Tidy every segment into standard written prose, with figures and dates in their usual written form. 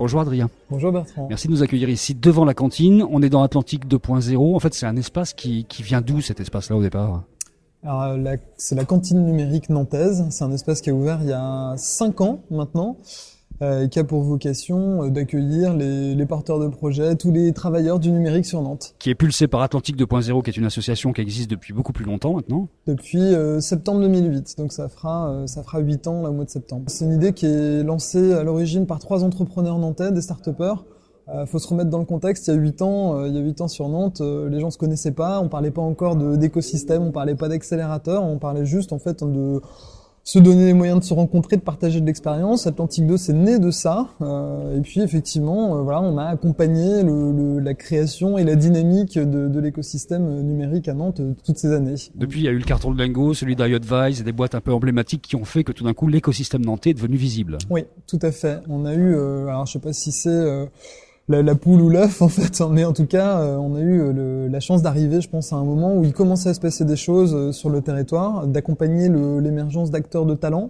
Bonjour Adrien. Bonjour Bertrand. Merci de nous accueillir ici devant la cantine. On est dans Atlantique 2.0. En fait, c'est un espace qui vient d'où cet espace-là au départ? Alors, c'est la cantine numérique nantaise. C'est un espace qui a ouvert il y a 5 ans maintenant et qui a pour vocation d'accueillir les porteurs de projets, tous les travailleurs du numérique sur Nantes. Qui est pulsé par Atlantique 2.0, qui est une association qui existe depuis beaucoup plus longtemps maintenant. Depuis septembre 2008, donc ça fera 8 ans là, au mois de septembre. C'est une idée qui est lancée à l'origine par 3 entrepreneurs nantais, des start-upers. Faut se remettre dans le contexte, il y a 8 ans sur Nantes, les gens se connaissaient pas, on parlait pas encore d'écosystème, on parlait pas d'accélérateur, on parlait juste en fait de se donner les moyens de se rencontrer, de partager de l'expérience. Atlantique 2, c'est né de ça. Et puis effectivement, voilà, on a accompagné la création et la dynamique de l'écosystème numérique à Nantes toutes ces années. Depuis, il y a eu le carton de Lingo, celui d'iAdvise et des boîtes un peu emblématiques qui ont fait que tout d'un coup, l'écosystème nantais est devenu visible. Oui, tout à fait. On a eu, alors je sais pas si c'est la poule ou l'œuf en fait, mais en tout cas, on a eu la chance d'arriver, je pense, à un moment où il commençait à se passer des choses sur le territoire, d'accompagner l'émergence d'acteurs de talent.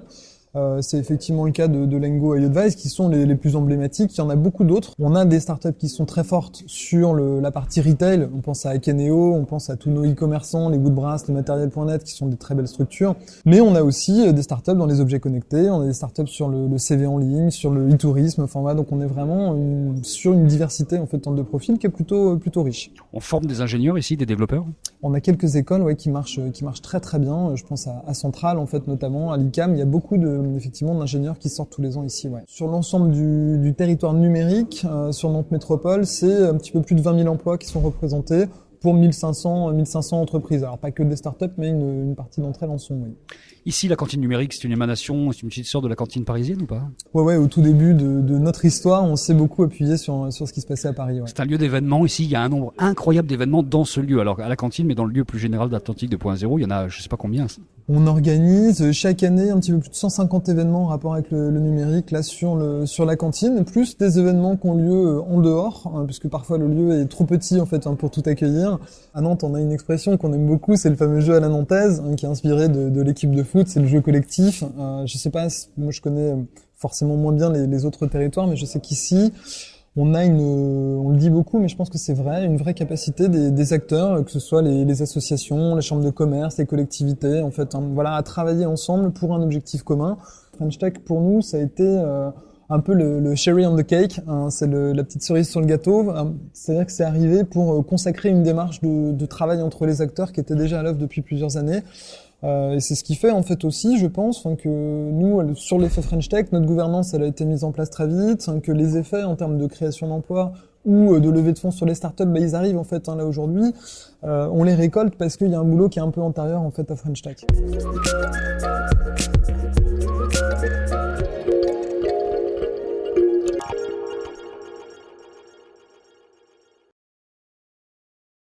C'est effectivement le cas de Lingo et iAdvise qui sont les plus emblématiques. Il y en a beaucoup d'autres. On a des startups qui sont très fortes sur la partie retail. On pense à Akeneo, on pense à tous nos e-commerçants, les Woodbrass, les Matériel.net qui sont des très belles structures. Mais on a aussi des startups dans les objets connectés. On a des startups sur le CV en ligne, sur le e-tourisme. Enfin voilà, donc on est vraiment sur une diversité en fait de profils qui est plutôt riche. On forme des ingénieurs ici, des développeurs. On a quelques écoles qui marchent très très bien. Je pense à Centrale en fait notamment, à l'ICAM. Il y a beaucoup effectivement d'ingénieurs qui sortent tous les ans ici. Ouais. Sur l'ensemble du territoire numérique, sur Nantes Métropole, c'est un petit peu plus de 20 000 emplois qui sont représentés pour 1500 entreprises. Alors pas que des startups, mais une partie d'entre elles en sont. Oui. Ici, la cantine numérique, c'est une émanation, c'est une petite sœur de la cantine parisienne ou pas? Ouais, au tout début de notre histoire, on s'est beaucoup appuyé sur ce qui se passait à Paris. Ouais. C'est un lieu d'événements. Ici, il y a un nombre incroyable d'événements dans ce lieu. Alors, à la cantine, mais dans le lieu plus général d'Atlantique 2.0, il y en a, je sais pas combien. On organise chaque année un petit peu plus de 150 événements en rapport avec le numérique, là, sur la cantine, plus des événements qui ont lieu en dehors, puisque parfois le lieu est trop petit, en fait, pour tout accueillir. À Nantes, on a une expression qu'on aime beaucoup, c'est le fameux jeu à la nantaise, qui est inspiré de l'équipe de foot, c'est le jeu collectif. Je sais pas, moi je connais forcément moins bien les autres territoires, mais je sais qu'ici, on a on le dit beaucoup, mais je pense que c'est vrai, une vraie capacité des acteurs, que ce soit les associations, les chambres de commerce, les collectivités, en fait, voilà, à travailler ensemble pour un objectif commun. French Tech, pour nous, ça a été un peu le cherry on the cake, c'est la petite cerise sur le gâteau. C'est-à-dire que c'est arrivé pour consacrer une démarche de travail entre les acteurs qui étaient déjà à l'œuvre depuis plusieurs années. Et c'est ce qui fait en fait aussi, je pense, que nous, sur l'effet French Tech, notre gouvernance elle a été mise en place très vite, que les effets en termes de création d'emplois ou de levée de fonds sur les startups, ils arrivent en fait là aujourd'hui. On les récolte parce qu'il y a un boulot qui est un peu antérieur en fait à French Tech.